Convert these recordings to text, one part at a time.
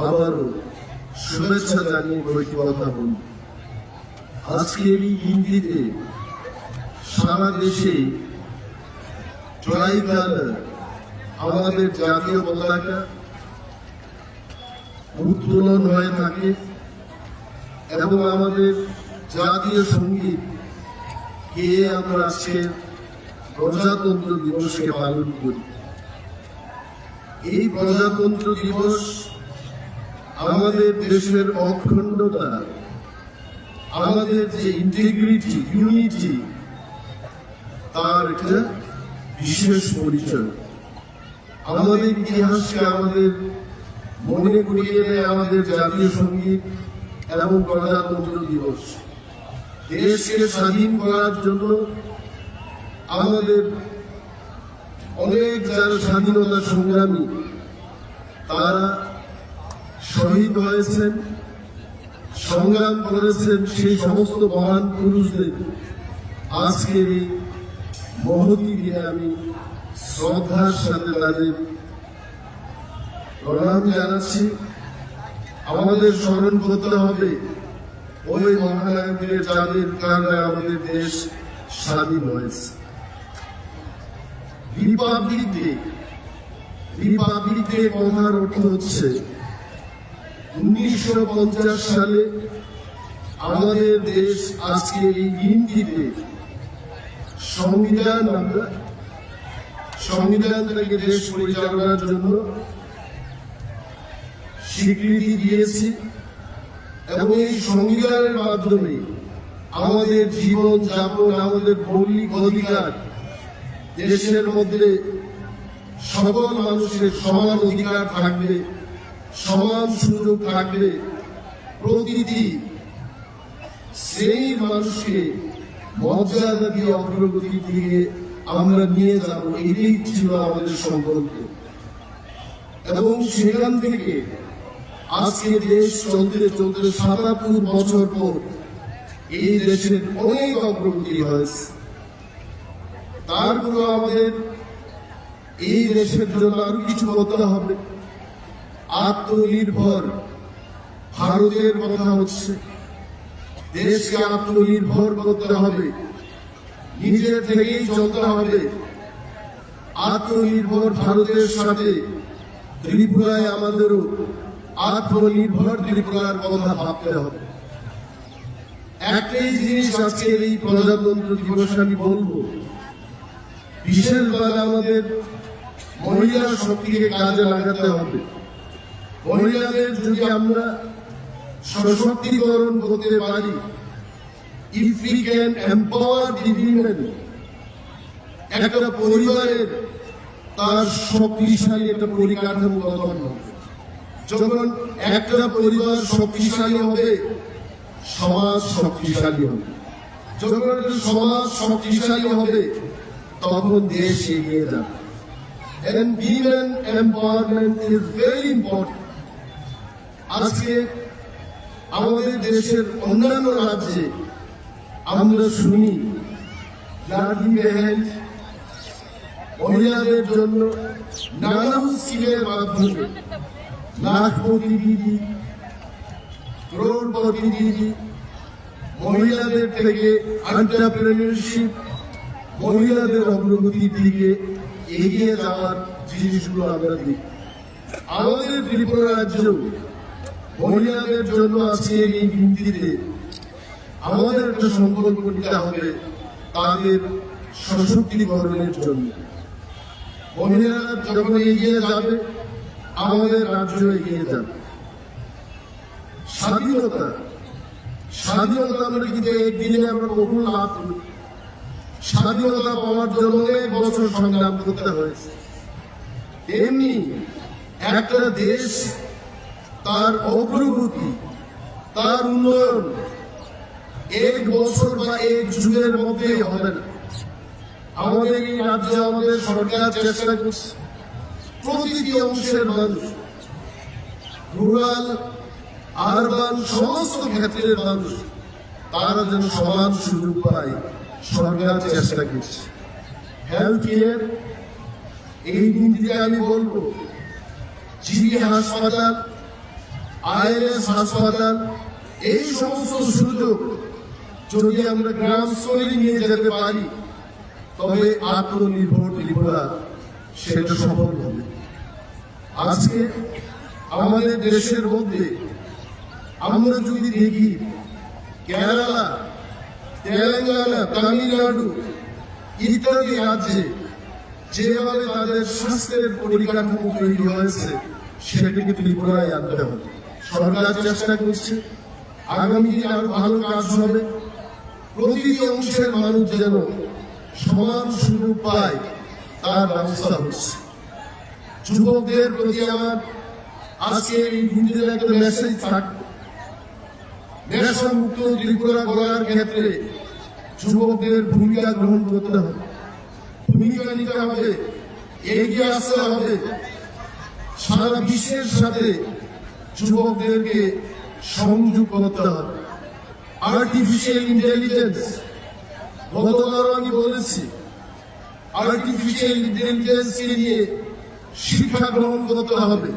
আবারও শুভেচ্ছা জানিয়ে কয়েকটি কথা বলব। আজকের এই দিনটিতে সারা দেশে ট্রাইকালার আমাদের জাতীয় পতাকা উত্তোলন হয়ে থাকে এবং আমাদের জাতীয় সঙ্গীত গেয়ে আমরা আজকে প্রজাতন্ত্র দিবসকে পালন করি। এই প্রজাতন্ত্র দিবস আমাদের দেশের অখণ্ডতা, আমাদের যে ইন্টিগ্রিটি, ইউনিটি, তার একটা বিশেষ পরিচয়। আমাদের ইতিহাসকে আমাদের মনে করিয়ে দেয় আমাদের জাতীয় সঙ্গীত এবং প্রজাতন্ত্র দিবস। দেশকে স্বাধীন করার জন্য আমাদের অনেক যারা স্বাধীনতা সংগ্রামী তারা শহীদ হয়েছেন, সংগ্রাম করেছেন। সেই সমস্ত মহান পুরুষদের আজকের এই মহতী দিনে আমি শ্রদ্ধার সাথে তাদের প্রণাম জানাচ্ছি। আমাদের স্মরণ করতে হবে ওই মহানায়কদের যাদের কারণে আমাদের দেশ স্বাধীন হয়েছে। রিপাবলিক ডে কথার অর্থ হচ্ছে 1950 সালে আমাদের দেশ আজকে এই দিনটিতে সংবিধান থেকে দেশ পরিচালনার জন্য স্বীকৃতি দিয়েছি এবং এই সংবিধানের মাধ্যমে আমাদের জীবন যাপন, আমাদের মৌলিক অধিকার, দেশের মধ্যে সকল মানুষের সমান অধিকার থাকবে, সমান সুযোগ থাকবে, প্রতিটি শ্রেণীর মানুষকে মর্যাদা দিয়ে অগ্রগতির দিকে আমরা নিয়ে যাব, এটাই ছিল আমাদের সংকল্প। এবং সেখান থেকে আজকে দেশ চলতে চলতে ৭৭ বছর পর এই দেশের অনেক অগ্রগতি হয়েছে। তারপরে আমাদের এই দেশের জন্য আরো কিছু করতে হবে। আত্মনির্ভর ভারতের কথা হচ্ছে, দেশকে আত্মনির্ভর করতে হবে, নিজের থেকেই চলতে হবে। আত্মনির্ভর ভারতের সাথে ত্রিপুরায় আমাদেরও আত্মনির্ভর ত্রিপুরার কথা ভাবতে হবে। একটাই জিনিস আজকের এই প্রজাতন্ত্র দিবসে আমি বলবো, বিশেষভাবে আমাদের মহিলা শক্তিকে কাজে লাগাতে হবে। মহিলাদের যদি আমরা সশক্তিকরণ করতে পারি, if we can empower the women, একটা পরিবারের তার শক্তিশালী একটা পরিকাঠামো গঠন হবে। যখন একটা পরিবার শক্তিশালী হবে, সমাজ শক্তিশালী হবে। যখন একটা সমাজ শক্তিশালী হবে, তখন দেশ এগিয়ে যাবে। And women empowerment is very important. আজকে আমাদের দেশের অন্যান্য রাজ্যে আমরা শুনি লাডলি বেহেন মহিলাদের জন্য নানান স্কিমের মাধ্যমে লাখপতি দিদি, করোড়পতি দিদি, মহিলাদের থেকে এন্টারপ্রেনারশিপ, মহিলাদের অগ্রগতির দিকে এগিয়ে যাওয়ার জিনিসগুলো আমরা দেখি। আমাদের ত্রিপুরা রাজ্যেও মহিলাদের জন্য আজকে এই দিনটিতে আমাদের একটা সংকল্প নিতে হবে তাদের সশক্তিকরণের জন্য। মহিলারা যখন এগিয়ে যাবে, আমাদের রাজ্য এগিয়ে যাবে। স্বাধীনতা আমরা কিন্তু একদিনে আমরা বহু লাভ করি। স্বাধীনতা পাওয়ার জন্য অনেক বছর সংগ্রাম করতে হয়েছে। এমনি একটা দেশ তার অগ্রগতি, তার উন্নয়ন এক বছর বা এক যুগের মধ্যেই হবে না। আমাদের এই রাজ্যে আমাদের সরকার চেষ্টা করছে প্রতিটি অংশের মানুষ, রুরাল, আরবান, সমস্ত ক্ষেত্রের মানুষ তারা যেন সমান সুযোগ পায়, সরকার চেষ্টা করছে। হেলথ কেয়ার, এই দিনটিতে আমি বলবো জিবি হাসপাতাল আইএলএস হাসপাতাল, এই সমস্ত সুযোগ যদি আমরা গ্রাম স্তরে নিয়ে যেতে পারি তবে আত্মনির্ভর ত্রিপুরা সেটা সফল হবে। আজকে আমাদের দেশের মধ্যে আমরা যদি দেখি কেরালা, তেলেঙ্গানা, তামিলনাড়ু ইত্যাদি রাজ্যে যেভাবে তাদের স্বাস্থ্যের পরিকাঠামো তৈরি হয়েছে সেটাকে ত্রিপুরায় আনতে হবে। সরকার চেষ্টা করছে, আগামী দিনে আরো ভালো কাজ হবে। প্রতিটি অংশের মানুষ যেন সমান সুযোগ পায় তার ব্যবস্থা হচ্ছে। যুবকদের প্রতি আমার আজকে এই দিনের একটা মেসেজ থাকবে, নেশা মুক্ত ত্রিপুরা গড়ার ক্ষেত্রে যুবকদের ভূমিকা গ্রহণ করতে হবে, ভূমিকা নিতে হবে, এগিয়ে আসতে হবে। সারা বিশ্বের সাথে যুবকদেরকে সংযোগ করতে হবে। আর্টিফিশিয়াল ইন্টেলিজেন্স, গতবার আমি বলেছি, আর্টিফিশিয়াল ইন্টেলিজেন্সকে নিয়ে শিক্ষা গ্রহণ করতে হবে।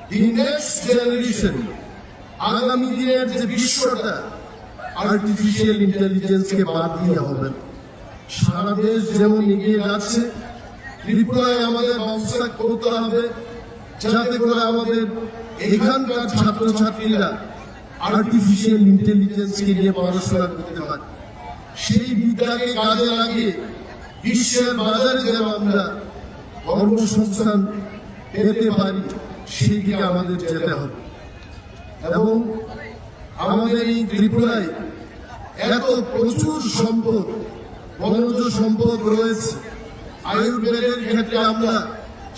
দি নেক্সট জেনারেশন, আগামী দিনের যে বিশ্বটা আর্টিফিশিয়াল ইন্টেলিজেন্সকে বাদ দিয়ে হবে। সারা দেশ যেমন এগিয়ে যাচ্ছে, ত্রিপুরায় আমাদের ব্যবস্থা করতে হবে যাতে করে আমাদের এখানকার ছাত্রছাত্রীরা আর্টিফিশিয়াল ইন্টেলিজেন্সকে নিয়ে পড়াশোনা করতে পারে। সেই বিদ্যাকে কাজে লাগিয়ে বিশ্বের বাজারে যেন আমরা কর্মসংস্থান পেতে পারি সেই দিকে আমাদের যেতে হবে। এবং আমাদের এই ত্রিপুরায় এত প্রচুর সম্পদ, বনজ সম্পদ রয়েছে। আয়ুর্বেদের ক্ষেত্রে আমরা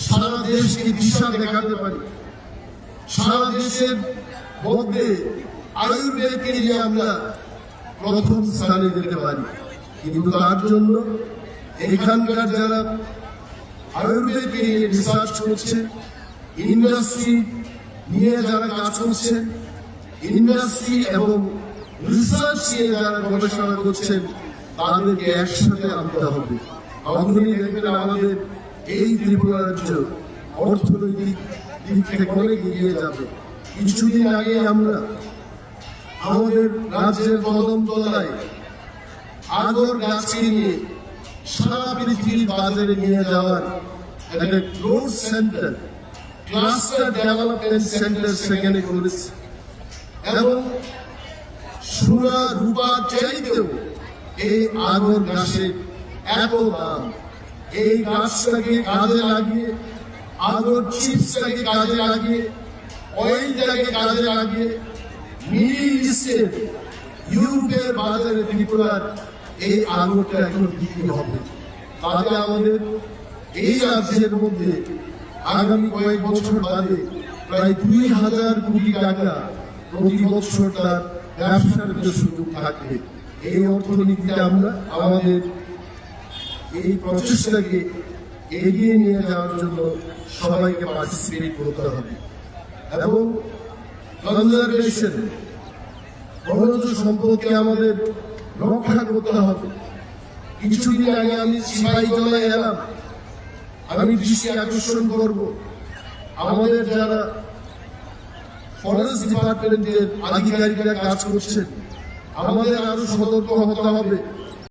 সারা দেশকে দিশা দেখাতে পারি। সারা দেশের মধ্যে আয়ুর্বেদকে নিয়ে আমরা প্রথম স্থানে যেতে পারি, কিন্তু তার জন্য এখানকার যারা আয়ুর্বেদকে নিয়ে রিসার্চ করছে, ইন্ডাস্ট্রি নিয়ে যারা কাজ করছেন, ইন্ডাস্ট্রি এবং রিসার্চ নিয়ে যারা গবেষণা করছেন, তাদেরকে একসাথে আনতে হবে। তখনই দেখবেন আমাদের এই ত্রিপুরা রাজ্য অর্থনৈতিক দিক থেকে অনেক এগিয়ে যাবে। কিছুদিন আগে আমরা আমাদের রাজ্যের কদমতলায় আগর গাছকে নিয়ে সারা পৃথিবীর বাজারে নিয়ে যাওয়ার একটা growth centre, cluster development centre সেখানে করেছে। এবং সোনা রূপার চাইতেও এই আগর গাছের এত দাম। এই গাছটাকে কাজে লাগিয়ে, আগর চিপসটাকে কাজে লাগিয়ে, অয়েলটাকে কাজে লাগিয়ে মিডিল ইস্টের, ইউরোপের বাজারে ত্রিপুরার এই আগরটা এখন বিক্রি হবে। তাতে আমাদের এই রাজ্যের মধ্যে আগামী কয়েক বছর বাদে প্রায় ২,০০০ কোটি টাকা প্রতি বছর তার ব্যবসার সুযোগ থাকবে। এই অর্থনীতিতে আমরা আমাদের এই প্রচেষ্টাকে এগিয়ে নিয়ে যাওয়ার জন্য সবাইকে পার্টিসিপেট করতে হবে। এবং কনজারভেশন, বনজ সম্পদকে আমাদের রক্ষা করতে হবে। কিছুদিন আগে আমি সিপাহীজলায় এলাম, আমি দৃষ্টি আকর্ষণ করব আমাদের যারা ফরেস্ট ডিপার্টমেন্টের আধিকারিকরা কাজ করছেন, আমাদের আরো সতর্ক হতে হবে।